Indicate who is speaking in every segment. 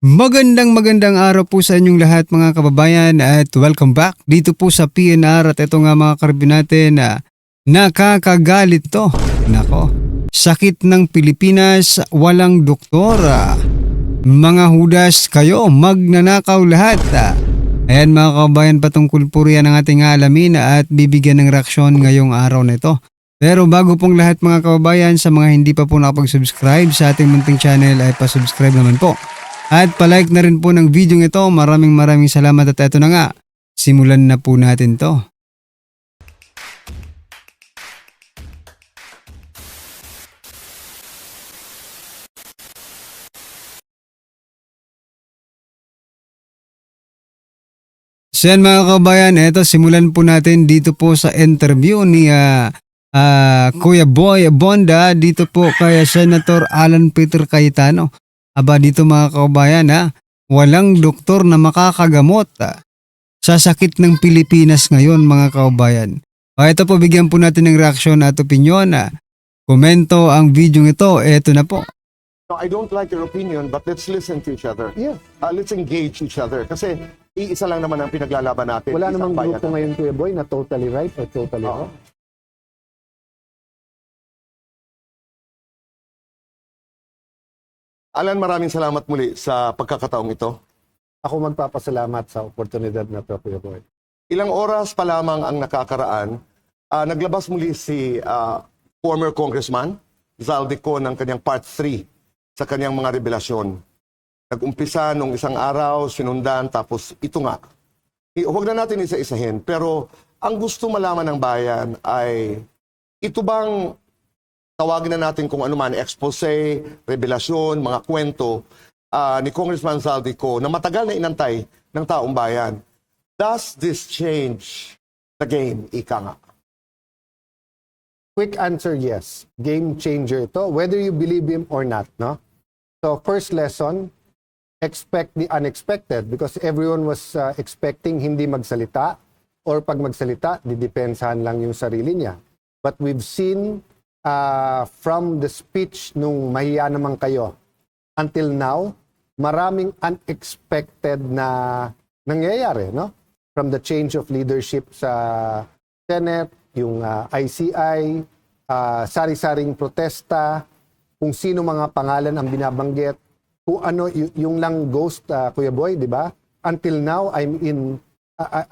Speaker 1: Magandang araw po sa inyong lahat mga kababayan at welcome back dito po sa PNR at ito nga mga karibin natin na nakakagalit to. Nako, sakit ng Pilipinas, walang doktor. Mga hudas kayo, magnanakaw lahat. Ayan mga kababayan, patungkol po riyan ang ating alamin at bibigyan ng reaksyon ngayong araw na ito. Pero bago pong lahat mga kababayan, sa mga hindi pa po nakapag-subscribe sa ating munting channel ay pa-subscribe naman po. At palike na rin po ng video ito. Maraming salamat at eto na nga. Simulan na po natin to. So yan mga kabayan, eto simulan po natin dito po sa interview ni Kuya Boy Bonda dito po kay Senator Alan Peter Cayetano. Aba dito mga kababayan walang doktor na makakagamot sa sakit ng Pilipinas ngayon mga kababayan. Ito po bigyan po natin ng reaksyon at opinyon. Komento ang video ito, eto na po.
Speaker 2: No, I don't like your opinion, but let's listen to each other.
Speaker 3: Yeah.
Speaker 2: Let's engage each other. Kasi iisa lang naman ang pinaglalaban natin.
Speaker 3: Wala
Speaker 2: isang
Speaker 3: namang
Speaker 2: bayan.
Speaker 3: grupo ngayon, Kuya Boy, na totally right or totally
Speaker 2: Oo.
Speaker 3: wrong.
Speaker 2: Alan, maraming salamat muli sa pagkakataong ito.
Speaker 3: Ako magpapasalamat sa oportunidad na to, Kuya Boy.
Speaker 2: Ilang oras pa lamang ang nakakaraan, naglabas muli si former Congressman Zaldico ng kanyang part 3 sa kanyang mga revelasyon. Nag-umpisa nung isang araw, sinundan, tapos ito nga. Huwag na natin isa-isahin, pero ang gusto malaman ng bayan ay ito bang tawagin na natin kung ano man, expose, revelasyon, mga kwento ni Congressman Zaldico na matagal na inantay ng taong bayan. Does this change the game, ika nga?
Speaker 3: Quick answer, yes. Game changer ito, whether you believe him or not, no? So, first lesson, expect the unexpected because everyone was expecting hindi magsalita or pag magsalita, didepensahan lang yung sarili niya. But we've seen from the speech nung mahiya naman kayo until now, maraming unexpected na nangyayari, no? From the change of leadership sa Senate, yung ICI, sari-saring protesta, kung sino mga pangalan ang binabanggit, kung ano yung lang ghost, Kuya Boy, di ba? Until now,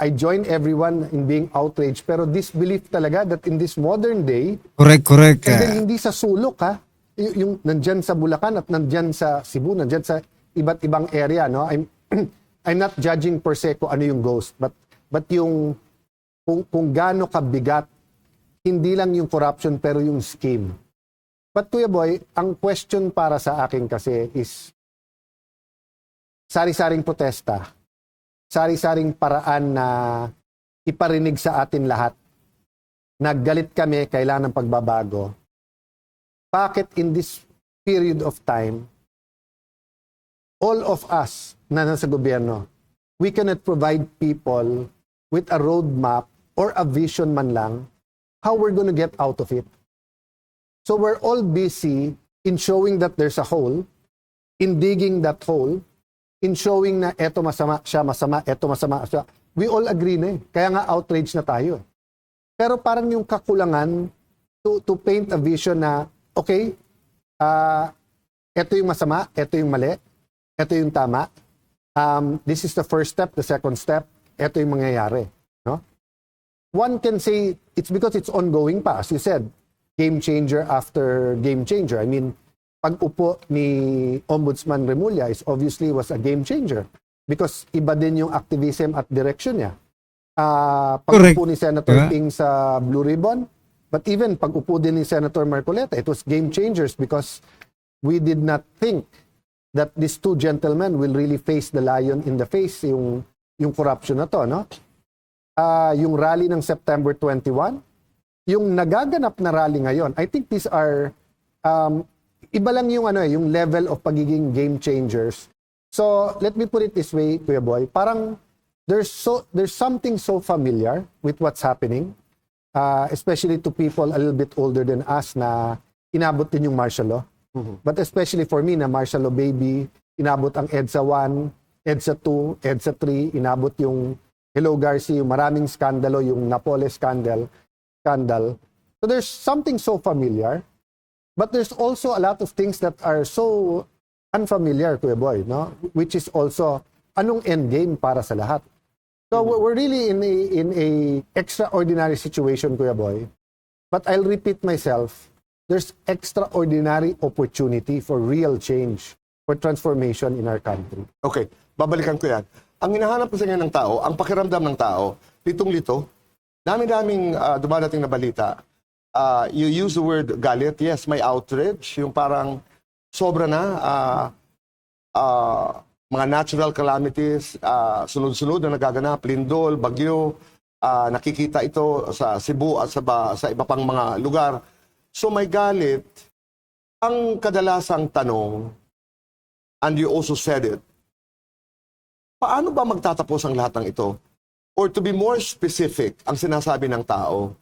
Speaker 3: I join everyone in being outraged, pero disbelief talaga that in this modern day,
Speaker 1: Correct.
Speaker 3: and then hindi sa sulok yung nandyan sa Bulacan at nandyan sa Cebu, nandyan sa iba't ibang area, no? I'm not judging per se kung ano yung ghost, but yung kung gaano kabigat, hindi lang yung corruption pero yung scheme. But Kuya Boy, ang question para sa akin kasi is sari-saring protesta, sari-saring paraan na iparinig sa atin lahat. Naggalit kami, kailangan ng pagbabago. Bakit in this period of time, all of us na nasa gobyerno, we cannot provide people with a roadmap or a vision man lang how we're going to get out of it. So we're all busy in showing that there's a hole, in digging that hole, in showing na eto masama siya, eto masama siya. We all agree na Kaya nga outrage na tayo. Pero parang yung kakulangan to paint a vision na, okay, eto yung masama, eto yung mali, eto yung tama. This is the first step, the second step, eto yung mangyayari. No? One can say it's because it's ongoing pa, as you said, game changer after game changer. I mean, pag-upo ni Ombudsman Remulla is obviously was a game changer because iba din yung activism at direction niya. Pag-upo ni Senator Ping sa Blue Ribbon, but even pag-upo din ni Senator Marcoleta, it was game changers because we did not think that these two gentlemen will really face the lion in the face, yung corruption na to, no? Yung rally ng September 21, yung nagaganap na rally ngayon, I think these are iba lang yung yung level of pagiging game changers. So, let me put it this way, Kuya Boy, parang there's something so familiar with what's happening, especially to people a little bit older than us na inabot din yung martial law. But especially for me na martial law baby, inabot ang EDSA 1, EDSA 2, EDSA 3, inabot yung Hello Garcia, yung maraming skandalo, yung Napoles scandal. So there's something so familiar, but there's also a lot of things that are so unfamiliar, Kuya Boy, no? Which is also, anong endgame para sa lahat? So we're really in a extraordinary situation, Kuya Boy. But I'll repeat myself, there's extraordinary opportunity for real change, for transformation in our country.
Speaker 2: Okay, babalikan ko yan. Ang hinahanap kasi ngayon ng tao, ang pakiramdam ng tao, litong-lito, dami-daming dumadating na balita. You use the word galit. Yes, may outrage. Yung parang sobra na. Mga natural calamities, sunod-sunod na nagaganap, lindol, bagyo, nakikita ito sa Cebu at sa iba pang mga lugar. So may galit. Ang kadalasang tanong, and you also said it, paano ba magtatapos ang lahat ng ito? Or to be more specific, ang sinasabi ng tao,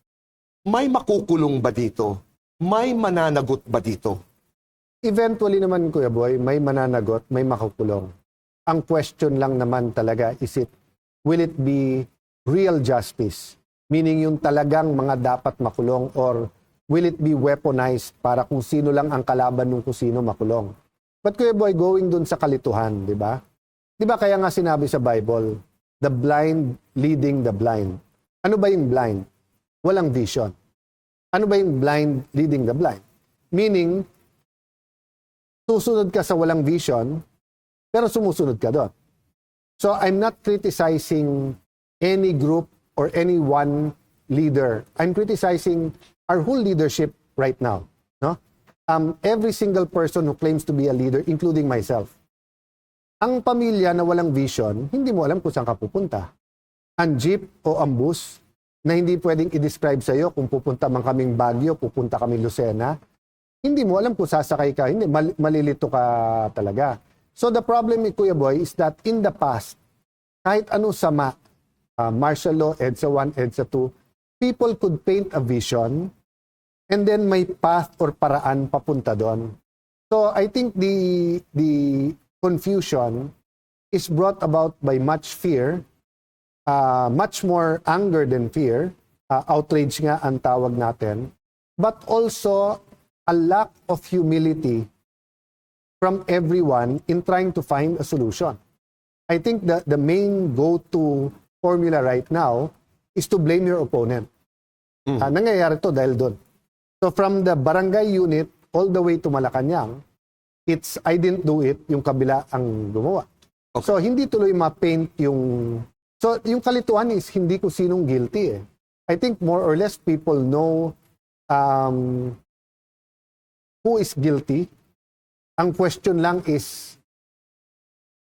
Speaker 2: may makukulong ba dito? May mananagot ba dito?
Speaker 3: Eventually naman, Kuya Boy, may mananagot, may makukulong. Ang question lang naman talaga is will it be real justice? Meaning yung talagang mga dapat makulong, or will it be weaponized para kung sino lang ang kalaban ng kung sino makulong? But Kuya Boy, going dun sa kalituhan, di ba? Di ba kaya nga sinabi sa Bible, the blind leading the blind. Ano ba yung blind? Walang vision. Ano ba yung blind leading the blind? Meaning, susunod ka sa walang vision, pero sumusunod ka doon. So I'm not criticizing any group or any one leader. I'm criticizing our whole leadership right now. No? Every single person who claims to be a leader, including myself. Ang pamilya na walang vision, hindi mo alam kung saan ka pupunta. Ang jeep o ang bus na hindi pwedeng i-describe sa'yo kung pupunta man kaming Baguio, pupunta kami Lucena, hindi mo alam kung sasakay ka, hindi, malilito ka talaga. So the problem, Kuya Boy, is that in the past, kahit ano sama, martial law, EDSA 1, EDSA 2, people could paint a vision and then may path or paraan papunta doon. So I think the confusion is brought about by much fear, much more anger than fear, outrage nga ang tawag natin, but also a lack of humility from everyone in trying to find a solution. I think the main go-to formula right now is to blame your opponent. Nangyayari to dahil doon. So from the barangay unit all the way to Malacanang, it's I didn't do it, yung kabila ang gumawa. Okay. So hindi tuloy ma-paint yung... So yung kalituhan is hindi ko sinong guilty eh. I think more or less people know who is guilty. Ang question lang is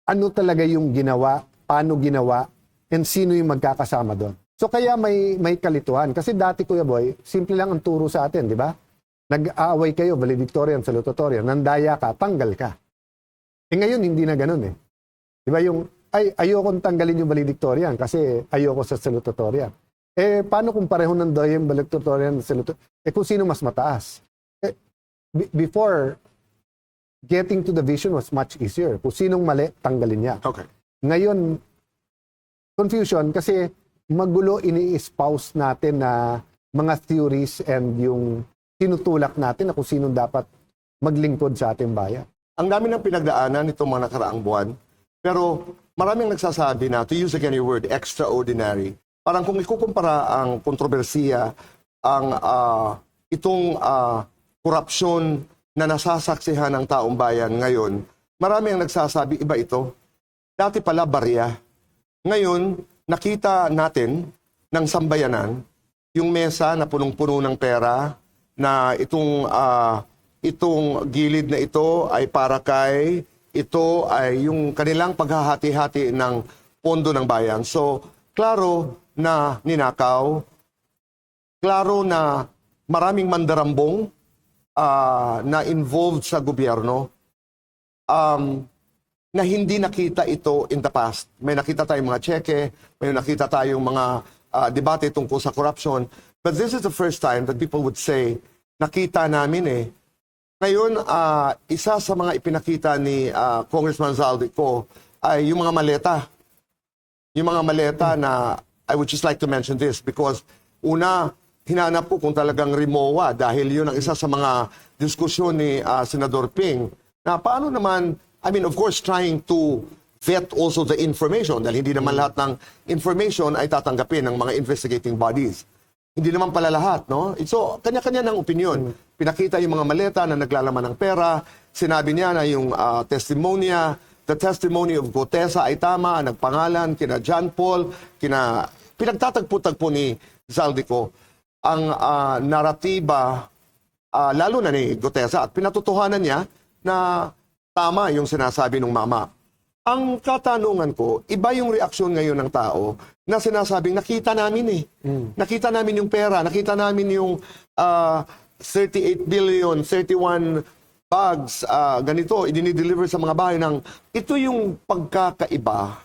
Speaker 3: ano talaga yung ginawa, paano ginawa, and sino yung magkakasama doon. So kaya may kalituhan. Kasi dati, Kuya Boy, simple lang ang turo sa atin, di ba? Nag-aaway kayo, valedictorian, salutatorian, nandaya ka, tanggal ka. Eh ngayon, hindi na ganun eh. Di ba yung, ayokong tanggalin yung valedictorian kasi ayoko sa salutatorian. Eh, paano kung pareho nandaya yung valedictorian at salutatorian? Eh, kung sino mas mataas? Eh, before, getting to the vision was much easier. Kung sinong mali, tanggalin niya.
Speaker 2: Okay.
Speaker 3: Ngayon, confusion kasi magulo ini-espouse natin na mga theories and yung tinutulak natin na kung sino dapat maglingkod sa ating bayan.
Speaker 2: Ang dami ng pinagdaanan nitong mga nakaraang buwan, pero maraming nagsasabi na, to use again your word, extraordinary. Parang kung ikukumpara ang kontrobersiya, itong korupsyon na nasasaksihan ng taong bayan ngayon, marami ang nagsasabi, iba ito. Dati pala barya. Ngayon, nakita natin ng sambayanan, yung mesa na punong-puno ng pera, na itong gilid na ito ay para kay, ito ay yung kanilang paghahati-hati ng pondo ng bayan. So, klaro na ninakaw, klaro na maraming mandarambong na involved sa gobyerno, na hindi nakita ito in the past. May nakita tayong mga cheque, may nakita tayong mga debate tungkol sa corruption. But this is the first time that people would say, nakita namin eh. Ngayon, isa sa mga ipinakita ni Congressman Zaldico ay yung mga maleta. Yung mga maleta na, I would just like to mention this because una, hinanap ko kung talagang Rimowa dahil yun ang isa sa mga diskusyon ni Senador Ping na paano naman, I mean, of course, trying to vet also the information dahil hindi naman lahat ng information ay tatanggapin ng mga investigating bodies. Hindi naman pala lahat, no? So, kanya-kanya ng opinion. Pinakita yung mga maleta na naglalaman ng pera. Sinabi niya na yung the testimony of Gotesa ay tama, nagpangalan, kina John Paul, pinagtatagpo-tagpo ni Zaldico ang naratiba, lalo na ni Gotesa, at pinatutuhanan niya na tama yung sinasabi ng mama. Ang katanungan ko, iba yung reaksyon ngayon ng tao na sinasabing nakita namin Nakita namin yung pera, nakita namin yung 38 billion, 31 bags, ganito, idinideliver sa mga bahay ng, ito yung pagkakaiba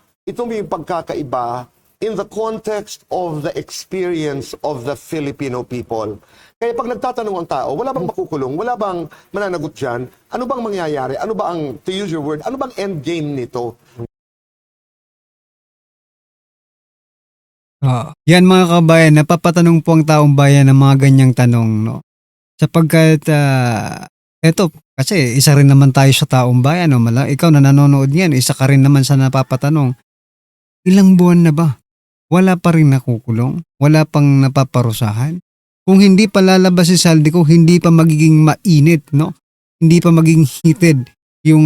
Speaker 2: in the context of the experience of the Filipino people. Kaya pag nagtatanong ang tao, wala bang makukulong? Wala bang mananagot dyan? Ano bang mangyayari? Ano ba ang, to use your word, ano bang end game nito?
Speaker 1: Yan mga kabayan, napapatanong po ang taong bayan ng mga ganyang tanong, no? Sapagkat, eto, kasi isa rin naman tayo sa taong bayan, no? Ikaw na nanonood niyan, isa ka rin naman sa napapatanong. Ilang buwan na ba? Wala pa rin nakukulong? Wala pang napaparusahan? Kung hindi pa lalabas si Zaldico, hindi pa magiging mainit, no? Hindi pa magiging heated yung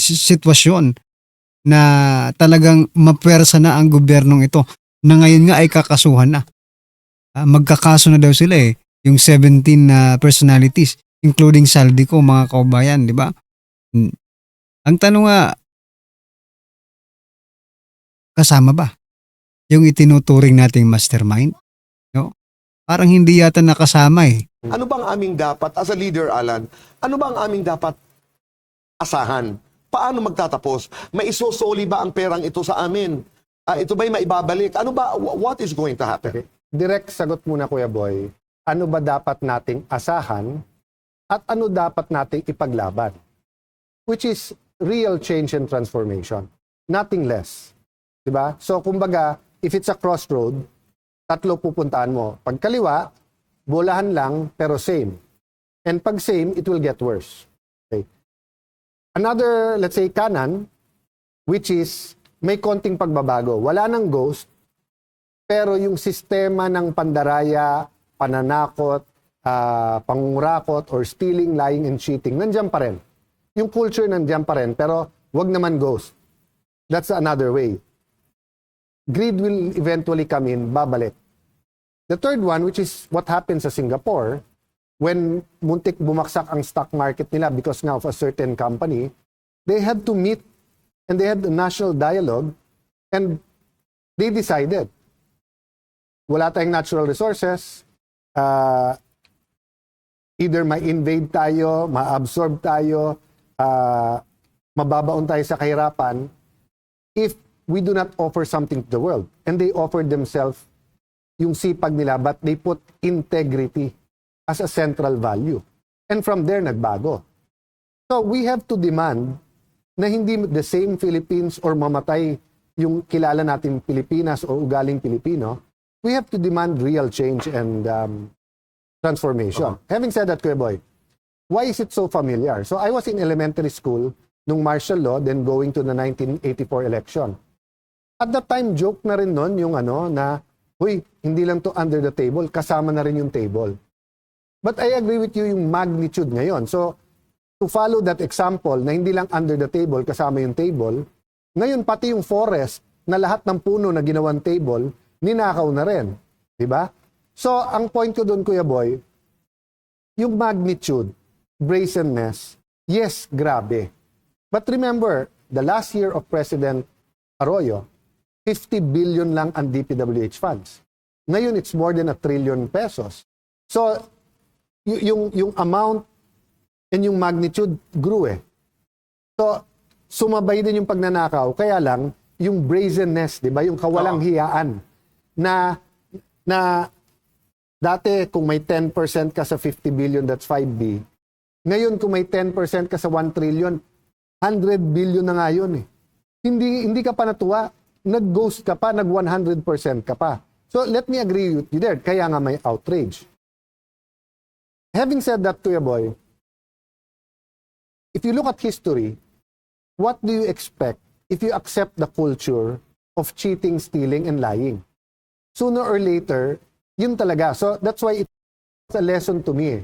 Speaker 1: sitwasyon na talagang mapwersa na ang gobyernong ito na ngayon nga ay kakasuhan na. Magkakaso na daw sila yung 17 personalities including Zaldico, mga kaubayan, di ba? Ang tanong nga, kasama ba yung itinuturing nating mastermind? No? Parang hindi yata nakasama
Speaker 2: Ano bang aming dapat, as a leader, Alan, ano bang aming dapat asahan? Paano magtatapos? May isusoli ba ang perang ito sa amin? Ito ba'y maibabalik? Ano ba, what is going to happen?
Speaker 3: Okay. Direct sagot muna, Kuya Boy. Ano ba dapat nating asahan at ano dapat nating ipaglaban? Which is real change and transformation. Nothing less. Diba? So, kumbaga, if it's a crossroad, tatlo pupuntahan mo. Pag kaliwa, bolahan lang, pero same. And pag same, it will get worse. Okay. Another, let's say, kanan, which is may konting pagbabago. Wala nang ghost, pero yung sistema ng pandaraya, pananakot, pangurakot, or stealing, lying, and cheating, nandiyan pa rin. Yung culture nandiyan pa rin, pero wag naman ghost. That's another way. Greed will eventually come in, babalik. The third one, which is what happened sa Singapore, when muntik bumaksak ang stock market nila because now of a certain company, they had to meet and they had a national dialogue and they decided, wala tayong natural resources, either ma-invade tayo, ma-absorb tayo, mababaon tayo sa kahirapan, if we do not offer something to the world. And they offered themselves yung sipag nila, but they put integrity as a central value. And from there, nagbago. So we have to demand na hindi the same Philippines or mamatay yung kilala natin Pilipinas o ugaling Pilipino. We have to demand real change and transformation. Having said that, Kuya Boy, why is it so familiar? So I was in elementary school nung martial law, then going to the 1984 election. At that time, joke na rin nun yung na, huy, hindi lang to under the table, kasama na rin yung table. But I agree with you yung magnitude ngayon. So, to follow that example na hindi lang under the table, kasama yung table, ngayon pati yung forest na lahat ng puno na ginawang table, ninakaw na rin. Diba? So, ang point ko doon, Kuya Boy, yung magnitude, brazenness, yes, grabe. But remember, the last year of President Arroyo, 50 billion lang ang DPWH funds. Ngayon, it's more than 1 trillion pesos. So, yung amount and yung magnitude grew So, sumabay din yung pagnanakaw. Kaya lang, yung brazenness, di ba? Yung kawalang hiyaan. Na dati, kung may 10% ka sa 50 billion, that's 5B. Ngayon, kung may 10% ka sa 1 trillion, 100 billion na nga yun eh. Hindi ka pa natuwa. Nag-ghost ka pa, nag-100% ka pa. So, let me agree with you there. Kaya nga may outrage. Having said that, Kuya Boy, if you look at history, what do you expect if you accept the culture of cheating, stealing, and lying? Sooner or later, yun talaga. So, that's why it's a lesson to me.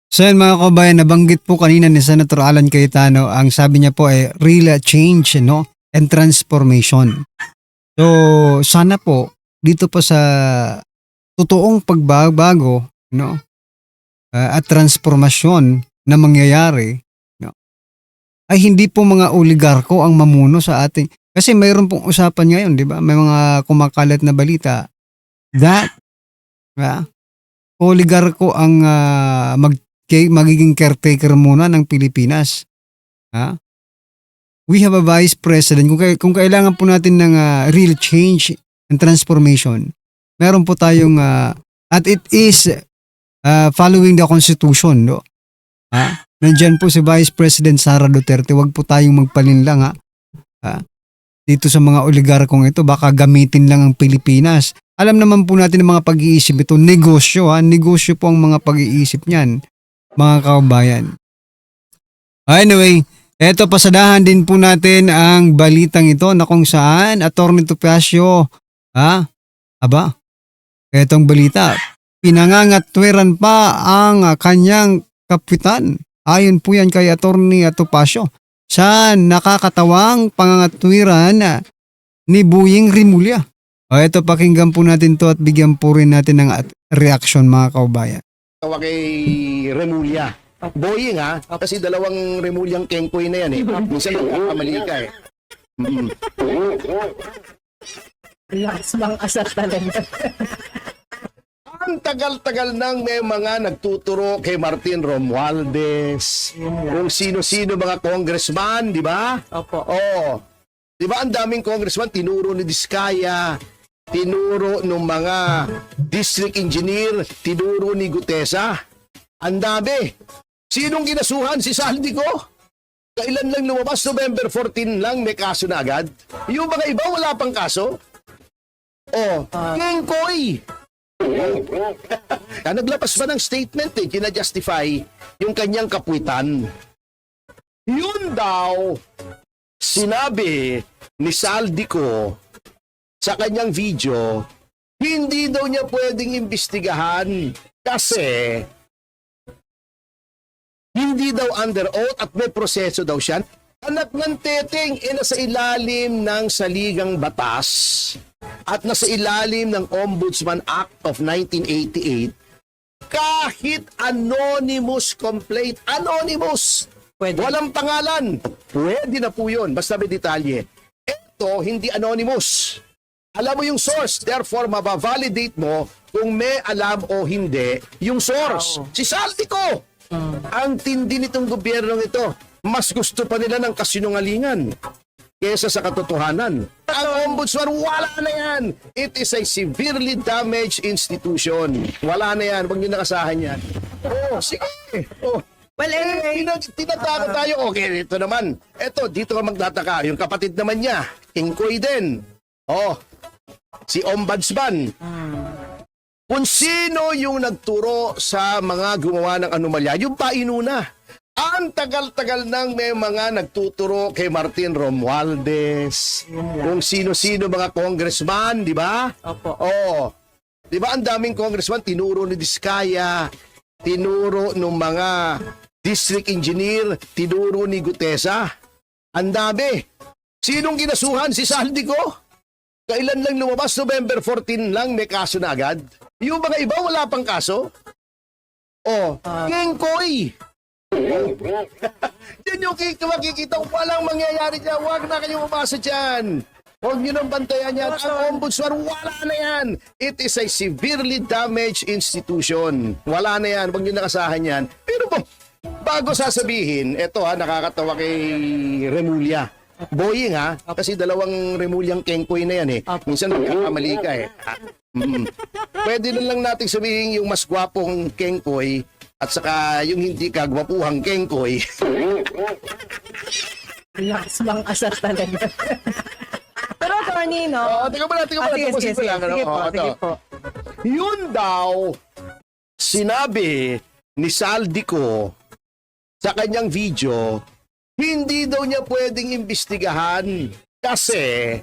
Speaker 1: So yan mga kabayan, nabanggit po kanina ni Senator Alan Cayetano, ang sabi niya po ay real change, no? And transformation. So sana po dito po sa totoong pagbabago, no? At transformasyon na mangyayari, no? Ay hindi po mga oligarko ang mamuno sa ating, kasi mayroon pong usapan ngayon, di ba? May mga kumakalat na balita that oligarko ang magiging caretaker muna ng Pilipinas. Ha? We have a vice president. Kung kailangan po natin ng real change and transformation, meron po tayong at it is following the Constitution. No? Ha? Nandyan po si Vice President Sara Duterte. Huwag po tayong magpalinlang. Dito sa mga oligarkong ito, baka gamitin lang ang Pilipinas. Alam naman po natin ang mga pag-iisip ito. Negosyo. Negosyo po ang mga pag-iisip niyan, mga kabayan. Anyway, eto pasadahan din po natin ang balitang ito na kung saan Atty. Topacio, etong balita, pinangangatwiran pa ang kanyang kapitan. Ayon po yan kay Atty. Topacio sa nakakatawang pangangatwiran ni Boying Rimulya. Eto, pakinggan po natin to at bigyan po rin natin ng reaction, mga kaubayan.
Speaker 4: Tawa kay Remulla. Boying kasi dalawang Remulyang Kengkoy na yan eh. Minsan magkakamali ka eh.
Speaker 5: Relax lang asat talaga.
Speaker 4: Ang tagal-tagal nang may mga nagtuturo kay Martin Romualdez, kung sino-sino mga congressman, di ba?
Speaker 5: Opo.
Speaker 4: Oo. Di ba ang daming congressman, tinuro ni Diskaya, tinuro ng mga district engineer, tinuro ni Gutesa. Ang dami. Sinong kinasuhan? Si Saldico? Kailan lang lumabas? November 14 lang may kaso na agad. Yung mga iba wala pang kaso? Kengkoy! Naglapas ba ng statement kina-justify yung kanyang kapuitan. Yun daw, sinabi ni Saldico sa kanyang video, hindi daw niya pwedeng imbestigahan kasi hindi daw under oath at may proseso daw siya. Anak ng teteng nasa ilalim ng saligang batas at nasa ilalim ng Ombudsman Act of 1988, kahit anonymous complaint, anonymous,
Speaker 5: Pwede.
Speaker 4: walang pangalan, pwede na po yun, basta may detalye. Ito, hindi anonymous. Alam mo yung source, therefore mabavalidate mo kung may alam o hindi yung source. Si Saldico! Ang tindi nitong gobyernong ito, mas gusto pa nila ng kasinungalingan kesa sa katotohanan. Ang ombudsman, wala na yan. It is a severely damaged institution. Wala na yan. Huwag nyo nakasahan yan. Sige.
Speaker 5: Well, anyway.
Speaker 4: Tinataka tayo. Okay, ito naman. Ito, dito ka magtataka. Yung kapatid naman niya, Kingkoy din. Si Ombudsman. Kung sino yung nagturo sa mga gumawa ng anomalya, yung painuna. Ang tagal-tagal nang may mga nagtuturo kay Martin Romualdez, kung sino-sino mga congressman, di ba?
Speaker 5: Opo.
Speaker 4: Di ba ang daming congressman, tinuro ni Diskaya, tinuro ng mga district engineer, tinuro ni Gutesa. Ang dami. Sinong kinasuhan? Si Saldico? Kailan lang lumabas? November 14 lang may kaso na agad. Yung mga iba wala pang kaso? Kengkoy! Yan yung makikita ko palang mangyayari dyan. Huwag na kayong umasa dyan. Huwag nyo nang bantayan yan. Ang ombudsman, wala na yan. It is a severely damaged institution. Wala na yan. Huwag nyo nakasahan yan. Pero bago sasabihin, ito nakakatawa kay Remulla. Boying kasi dalawang Remulyang Kengkoy na yan eh. Minsan magkakamali ka eh. Pwede na lang natin sabihin yung mas gwapong Kengkoy at saka yung hindi kagwapuhang Kengkoy.
Speaker 5: Lakas mang asar talaga. Pero attorney, no?
Speaker 4: Tingnan mo na,
Speaker 5: Sige,
Speaker 4: tapusin ko lang, ano?
Speaker 5: sige po,
Speaker 4: Oo,
Speaker 5: sige
Speaker 4: ito.
Speaker 5: po.
Speaker 4: Yun daw, sinabi ni Saldico sa kanyang video, hindi daw niya pwedeng imbestigahan kasi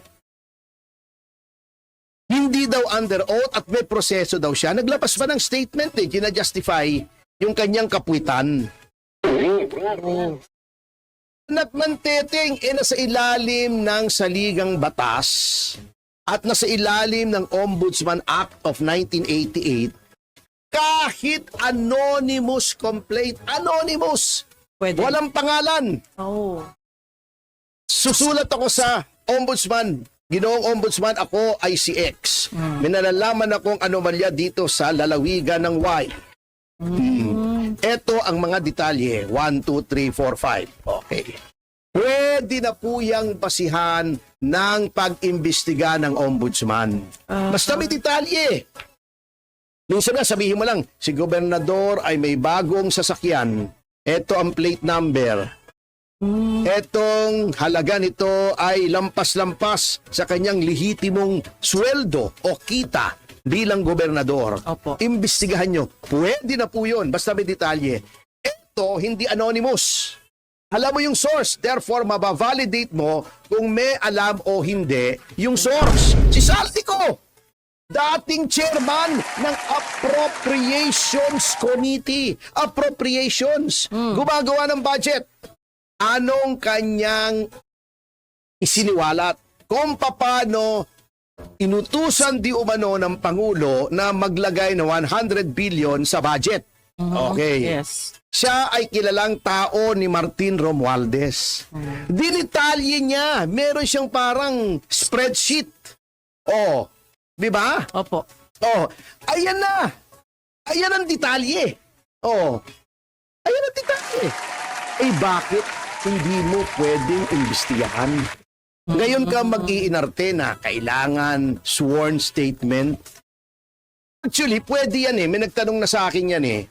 Speaker 4: hindi daw under oath at may proseso daw siya. Naglabas pa ng statement gina-justify yung kanyang kapuitan. Nagmanteteng nasa ilalim ng saligang batas at nasa ilalim ng Ombudsman Act of 1988, kahit anonymous complaint, anonymous,
Speaker 5: Pwede.
Speaker 4: walang pangalan.
Speaker 5: Oh.
Speaker 4: Susulat ako sa Ombudsman, Ginoong Ombudsman, ako ay si X. May nalalaman akong anomalya dito sa lalawigan ng Y. Ito ang mga detalye. 1, 2, 3, 4, 5. Okay. Pwede na po yung basihan ng pag-imbestiga ng ombudsman. Basta may detalye. Minsan na sabihin mo lang, si gobernador ay may bagong sasakyan. Ito ang plate number. Etong halaga nito ay lampas-lampas sa kanyang lehitimong sweldo o kita bilang gobernador.
Speaker 5: Opo.
Speaker 4: Imbestigahan nyo. Pwede na po yun. Basta may detalye. Ito, hindi anonymous. Alam mo yung source. Therefore, mabavalidate mo kung may alam o hindi yung source. Si Saldico, dating chairman ng Appropriations Committee. Appropriations. Gumagawa ng budget. Anong kanyang isiniwalat? Kung paano inutusan di umano ng Pangulo na maglagay ng 100 billion sa budget. Okay.
Speaker 5: Yes.
Speaker 4: Siya ay kilalang tao ni Martin Romualdez. Dinitalye niya. Meron siyang parang spreadsheet. Oh, di ba?
Speaker 5: Opo.
Speaker 4: Oh, ayan na. Ayan ang detalye. Oh, ayan ang detalye. Eh bakit hindi mo pwedeng imbestigahan? Ngayon ka mag-iinarte na kailangan sworn statement. Actually, pwede yan eh. May nagtanong na sa akin yan eh.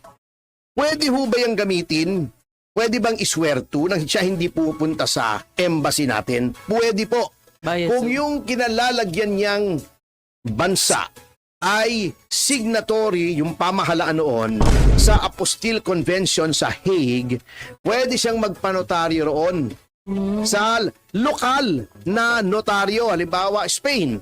Speaker 4: Pwede ho ba yung gamitin? Pwede bang iswerto na siya hindi pupunta sa embassy natin? Pwede po.
Speaker 5: Bayad
Speaker 4: Kung
Speaker 5: sa-
Speaker 4: yung kinalalagyan niyang bansa ay signatory yung pamahalaan noon sa Apostille Convention sa Hague, pwede siyang magpanotaryo roon sa lokal na notaryo. Halimbawa, Spain.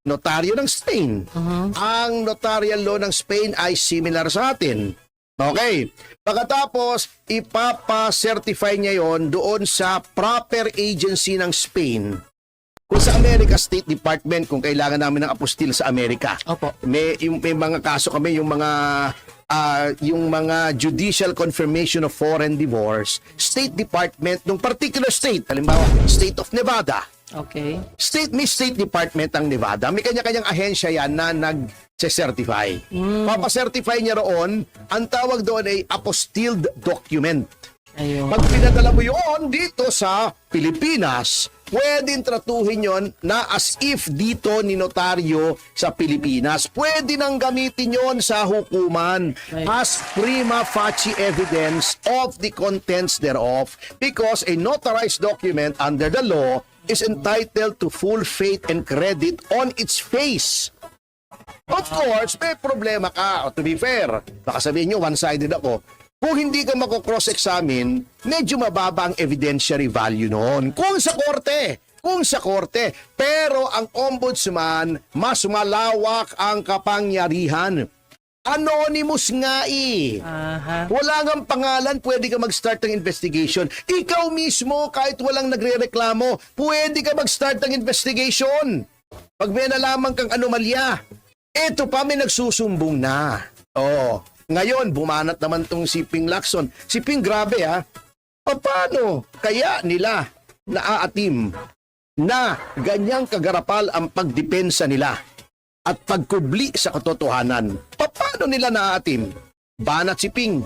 Speaker 4: Notaryo ng Spain. Ang notarial law ng Spain ay similar sa atin. Okay. Pagkatapos, ipapa-certify niya yon doon sa proper agency ng Spain. Kung sa America State Department, kung kailangan namin ng apostille sa Amerika,
Speaker 5: Opo.
Speaker 4: may mga kaso kami, yung mga judicial confirmation of foreign divorce, State Department ng particular state, halimbawa, State of Nevada.
Speaker 5: Okay.
Speaker 4: May State Department ang Nevada. May kanya-kanyang ahensya yan na nag-certify. Papacertify niya roon, ang tawag doon ay apostilled document.
Speaker 5: Ayun.
Speaker 4: Pag pinadala mo yun dito sa Pilipinas, pwedeng tratuhin yon na as if dito ni notaryo sa Pilipinas. Pwede nang gamitin yon sa hukuman as prima facie evidence of the contents thereof because a notarized document under the law is entitled to full faith and credit on its face. Of course, may problema ka. To be fair, baka sabihin nyo, one-sided ako. Kung hindi ka mako-cross-examine, medyo mababa ang evidentiary value noon. Kung sa korte. Pero ang ombudsman, mas malawak ang kapangyarihan. Anonymous nga eh.
Speaker 5: Aha.
Speaker 4: Wala ngang pangalan, pwede ka mag-start ng investigation. Ikaw mismo, kahit walang nagre-reklamo, pwede ka mag-start ng investigation. Pag may nalaman kang anomalya, eto pa may nagsusumbong na. Oh, ngayon, bumanat naman tong si Ping Lacson. Si Ping, grabe ha. Paano kaya nila naaatim na ganyang kagarapal ang pagdepensa nila at pagkubli sa katotohanan? Paano nila naaatim? Banat si Ping.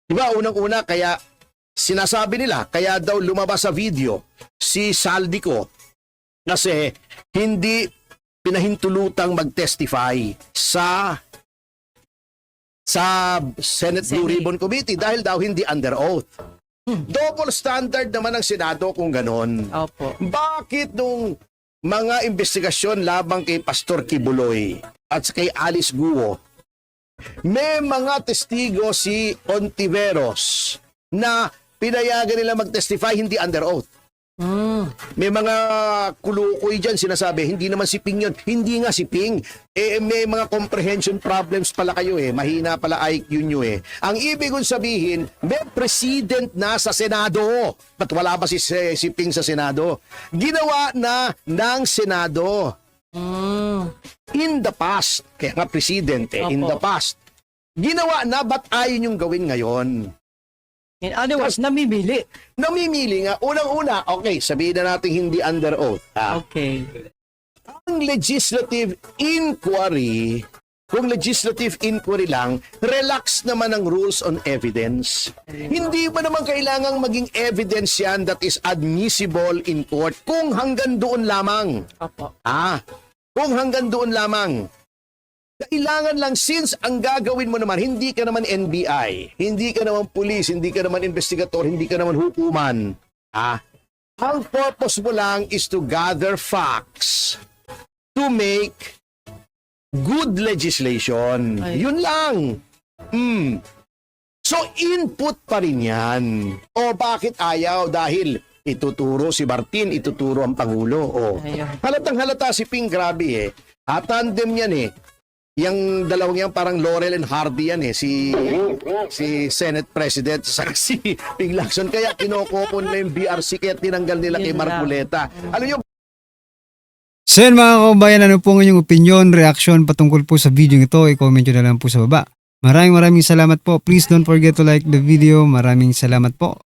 Speaker 4: Diba, unang-una, kaya sinasabi nila, kaya daw lumabas sa video si Saldico kasi hindi pinahintulutang mag-testify sa sa Senate Blue
Speaker 5: Senate.
Speaker 4: Ribbon Committee dahil daw hindi under oath. Double standard naman ng Senado kung ganon.
Speaker 5: Opo.
Speaker 4: Bakit nung mga investigasyon labang kay Pastor Kibuloy at kay Alice Guo, may mga testigo si Ontiveros na pinayagan nila mag-testify hindi under oath? May mga kulukoy dyan sinasabi, hindi naman si Ping yun. Hindi nga si Ping. May mga comprehension problems pala kayo Mahina pala IQ nyo Ang ibig kong sabihin, may president na sa Senado. Ba't wala ba si Ping sa Senado? Ginawa na ng Senado. In the past. Kaya nga president in
Speaker 5: Opo.
Speaker 4: the past. Ginawa na, ba't ayaw nyong gawin ngayon?
Speaker 5: In other words, namimili.
Speaker 4: Namimili nga. Unang-una, okay, sabihin na natin hindi under oath.
Speaker 5: Okay.
Speaker 4: Ang legislative inquiry, kung legislative inquiry lang, relax naman ang rules on evidence. Hindi ba naman kailangang maging evidence yan that is admissible in court kung hanggang doon lamang?
Speaker 5: Opo.
Speaker 4: Kung hanggang doon lamang. Kailangan lang, since ang gagawin mo naman, hindi ka naman NBI, hindi ka naman police, hindi ka naman investigator, hindi ka naman hukuman. Ang purpose mo lang is to gather facts to make good legislation.
Speaker 5: Ay.
Speaker 4: Yun lang. So, input pa rin yan. O bakit ayaw? Dahil ituturo si Martin, ituturo ang Pangulo.
Speaker 5: Ayun.
Speaker 4: Halatang halata si Ping, grabe tandem yan Yang dalawang yan parang Laurel and Hardy yan si Senate President sa si Ping Lacson. Kaya kinokopon na yung BRC kaya tinanggal nila kay
Speaker 5: Yun
Speaker 4: Marcoleta. Alam nyo,
Speaker 1: So yun mga kababayan, ano po ang inyong opinion, reaction patungkol po sa video ito, i-comment nyo na lang po sa baba. Maraming salamat po. Please don't forget to like the video. Maraming salamat po.